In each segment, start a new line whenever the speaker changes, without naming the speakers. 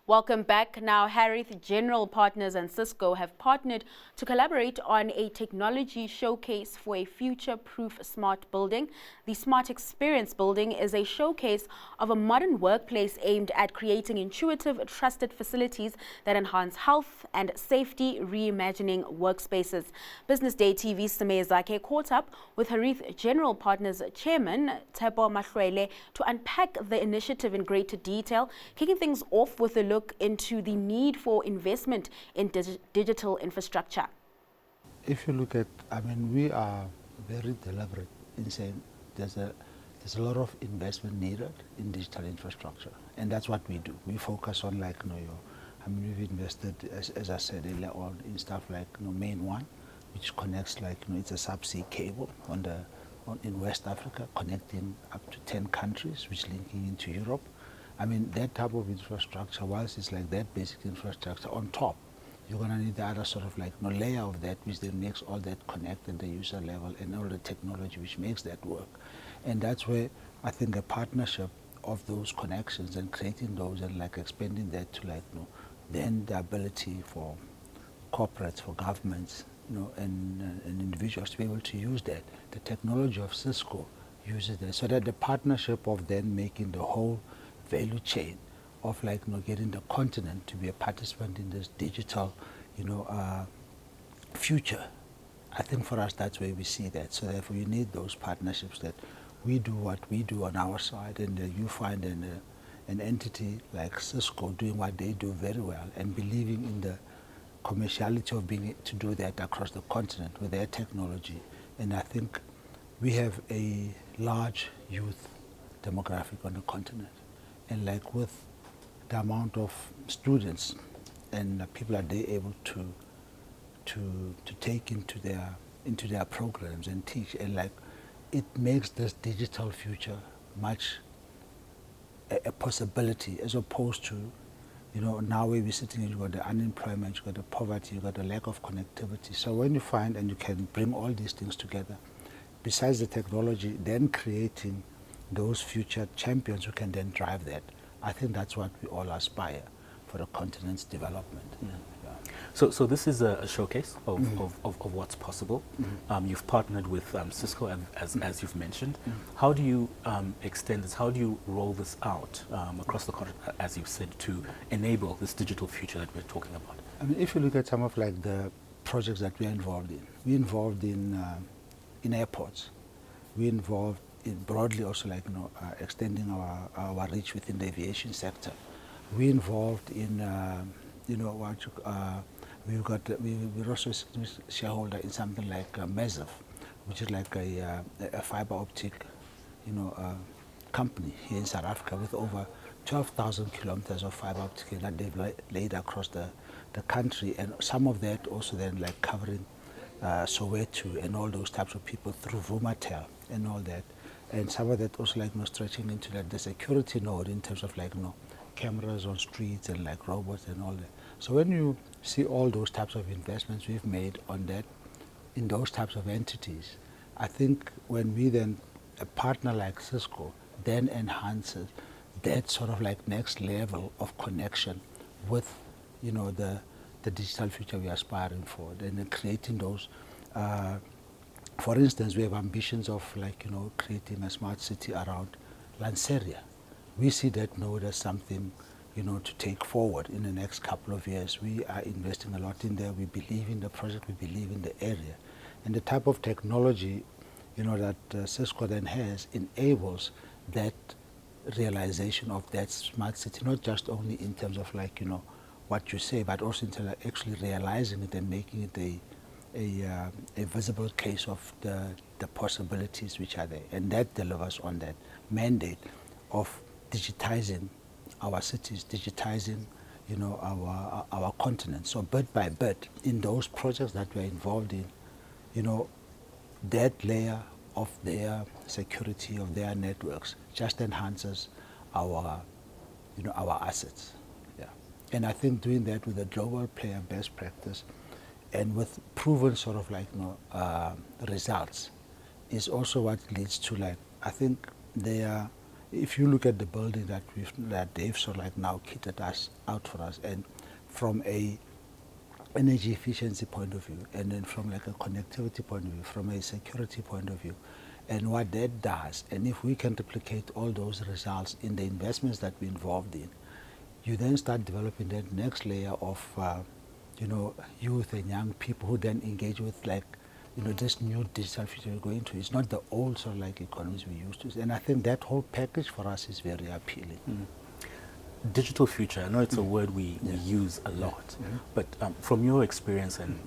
Welcome back. Now, Harith General Partners and Cisco have partnered to collaborate on a technology showcase for a future-proof smart building. The SmartXperience Building is a showcase of a modern workplace aimed at creating intuitive, trusted facilities that enhance health and safety, reimagining workspaces. Business Day TV's Samir Zake caught up with Harith General Partners Chairman Tshepo Mahloele to unpack the initiative in greater detail, kicking things off with a look into the need for investment in digital infrastructure.
If you look at, we are very deliberate in saying there's a lot of investment needed in digital infrastructure, and that's what we do. We focus on we've invested, as I said earlier on, in stuff like Main One, which connects it's a subsea cable in West Africa, connecting up to 10 countries, which linking into Europe. That type of infrastructure, whilst it's like that basic infrastructure, on top, you're going to need the other sort of layer of that, which then makes all that connect at the user level and all the technology which makes that work. And that's where I think a partnership of those connections and creating those and expanding that to then the ability for corporates, for governments, and individuals to be able to use that. The technology of Cisco uses that, so that the partnership of then making the whole value chain of getting the continent to be a participant in this digital future. I think for us that's where we see that. So therefore you need those partnerships, that we do what we do on our side, and you find an entity like Cisco doing what they do very well and believing in the commerciality of being able to do that across the continent with their technology. And I think we have a large youth demographic on the continent. And with the amount of students and people that they're able to take into their programs and teach, and it makes this digital future much a possibility, as opposed to now where we're sitting, you've got the unemployment, you've got the poverty, you've got the lack of connectivity. So when you find and you can bring all these things together, besides the technology, then creating those future champions who can then drive that. I think that's what we all aspire for the continent's development.
So this is a showcase of what's possible. You've partnered with Cisco, as you've mentioned. How do you extend this? How do you roll this out across the continent, as you've said, to enable this digital future that we're talking about?
If you look at some of the projects that we're involved in airports. We're involved in broadly also extending our reach within the aviation sector. We're involved in we're also a shareholder in something like MESF, which is a fiber optic company here in South Africa, with over 12,000 kilometers of fiber optic that they've laid across the country, and some of that also then covering Soweto and all those types of people through Vumatel and all that. And some of that also stretching into the security node in terms of cameras on streets and robots and all that. So when you see all those types of investments we've made on that, in those types of entities, I think when we then, a partner like Cisco, then enhances that sort of next level of connection with the digital future we're aspiring for, then creating those for instance, we have ambitions of creating a smart city around Lanseria. We see that node as something to take forward in the next couple of years. We are investing a lot in there. We believe in the project. We believe in the area, and the type of technology that Cisco then has enables that realization of that smart city, not just only in terms of what you say, but also in terms of actually realizing it and making it a visible case of the possibilities which are there. And that delivers on that mandate of digitizing our cities, digitizing our continent. So bit by bit, in those projects that we're involved in, that layer of their security, of their networks, just enhances our assets. And I think doing that with a global player best practice and with proven sort of results is also what leads to I think their if you look at the building that they've sort of like now kitted us out for us, and from a energy efficiency point of view, and then from like a connectivity point of view, from a security point of view, and what that does, and if we can replicate all those results in the investments that we're involved in, you then start developing that next layer of, youth and young people who then engage with like, this new digital future we're going to. It's not the old sort of like economies we used to. And I think that whole package for us is very appealing.
Digital future, I know it's a word we use a lot, but from your experience and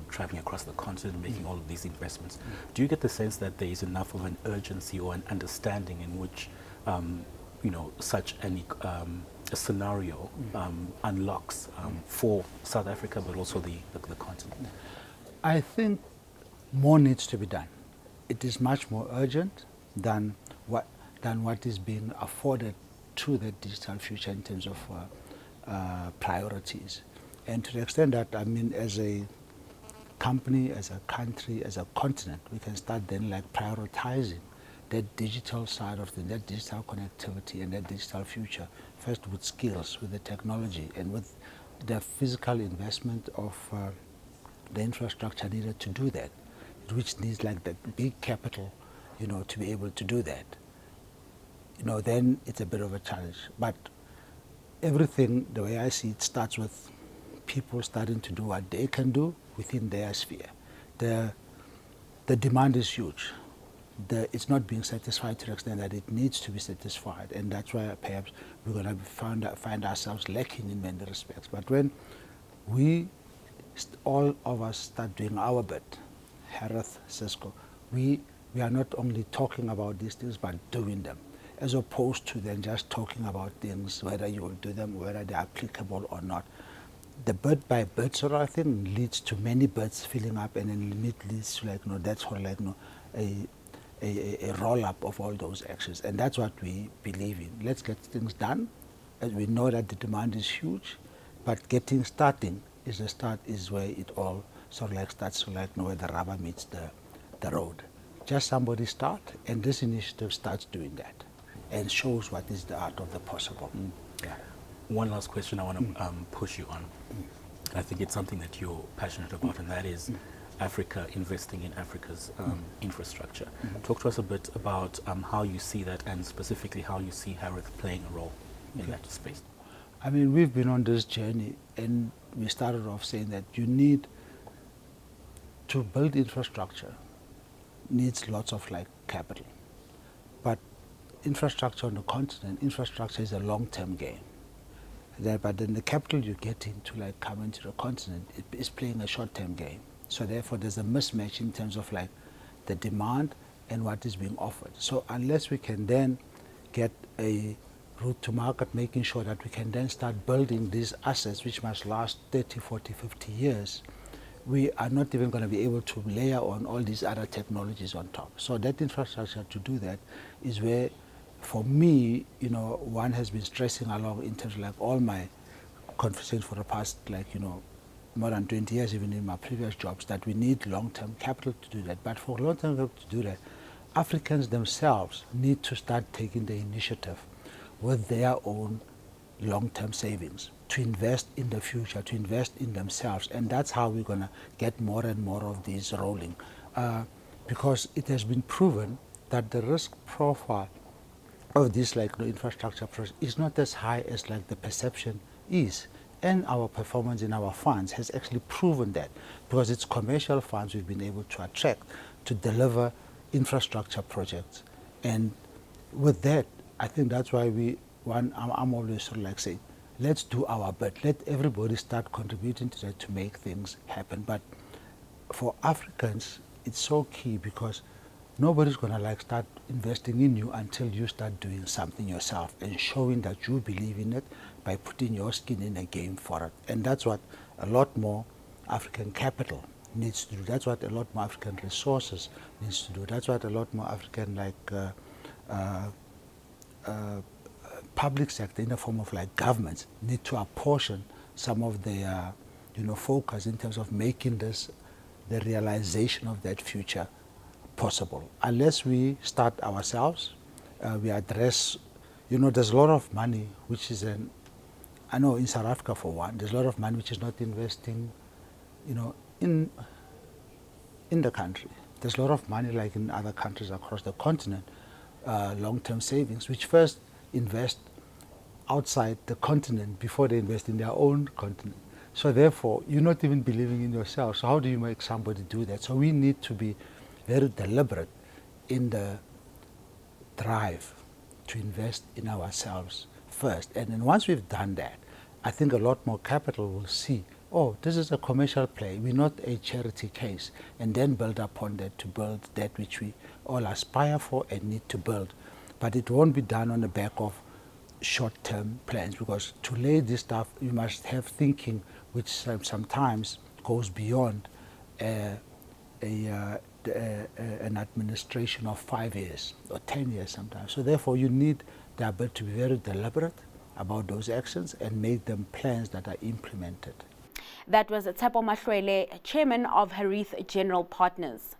traveling across the continent, making all of these investments, do you get the sense that there is enough of an urgency or an understanding in which such a scenario unlocks for South Africa, but also the continent?
I think more needs to be done. It is much more urgent than what is being afforded to the digital future in terms of priorities. And to the extent that, I mean, as a company, as a country, as a continent, we can start then like prioritizing that digital side of things, that digital connectivity and that digital future, first with skills, with the technology, and with the physical investment of the infrastructure needed to do that, which needs like the big capital, to be able to do that. Then it's a bit of a challenge. But everything, the way I see it, starts with people starting to do what they can do within their sphere. The demand is huge. It's not being satisfied to the extent that it needs to be satisfied, and that's why perhaps we're going to find ourselves lacking in many respects. But when we, all of us, start doing our bit, Harith, Cisco, we are not only talking about these things, but doing them, as opposed to then just talking about things, whether you will do them, whether they're applicable or not. The bit by bit sort of thing leads to many bits filling up, and then it leads to that's sort of a roll-up of all those actions. And that's what we believe in. Let's get things done, as we know that the demand is huge, but starting is the start, is where it all sort of starts to where the rubber meets the road. Just somebody start, and this initiative starts doing that and shows what is the art of the possible. Yeah.
One last question I want to push you on. I think it's something that you're passionate about, and that is Africa investing in Africa's infrastructure. Talk to us a bit about how you see that, and specifically how you see Harith playing a role in that space.
I mean, we've been on this journey, and we started off saying that you need to build infrastructure, needs lots of capital. But infrastructure on the continent, infrastructure is a long-term game. But then the capital you get into come into the continent, it is playing a short-term game. So therefore there's a mismatch in terms of the demand and what is being offered. So unless we can then get a route to market, making sure that we can then start building these assets which must last 30, 40, 50 years, we are not even going to be able to layer on all these other technologies on top. So that infrastructure to do that is where, for me, one has been stressing along in terms of all my conversations for the past, more than 20 years, even in my previous jobs, that we need long-term capital to do that. But for long-term capital to do that, Africans themselves need to start taking the initiative with their own long-term savings to invest in the future, to invest in themselves. And that's how we're going to get more and more of these rolling. Because it has been proven that the risk profile of this infrastructure project is not as high as the perception is. And our performance in our funds has actually proven that, because it's commercial funds we've been able to attract to deliver infrastructure projects. And with that, I think that's why I'm always sort of saying, let's do our bit. Let everybody start contributing to that to make things happen. But for Africans, it's so key, because nobody's going to start investing in you until you start doing something yourself and showing that you believe in it by putting your skin in a game for it. And that's what a lot more African capital needs to do. That's what a lot more African resources needs to do. That's what a lot more African public sector in the form of governments need to apportion some of their focus in terms of making this the realization of that future possible. Unless we start ourselves we address, there's a lot of money which is I know in South Africa for one, there's a lot of money which is not investing, in the country. There's a lot of money like in other countries across the continent, long-term savings, which first invest outside the continent before they invest in their own continent. So therefore, you're not even believing in yourself. So how do you make somebody do that? So we need to be very deliberate in the drive to invest in ourselves first. And then once we've done that, I think a lot more capital will see, oh, this is a commercial play, we're not a charity case, and then build upon that to build that which we all aspire for and need to build. But it won't be done on the back of short-term plans, because to lay this stuff, you must have thinking which sometimes goes beyond an administration of 5 years or 10 years sometimes. So therefore, you need the ability to be very deliberate about those actions and make them plans that are implemented.
That was Tshepo Mahloele, Chairman of Harith General Partners.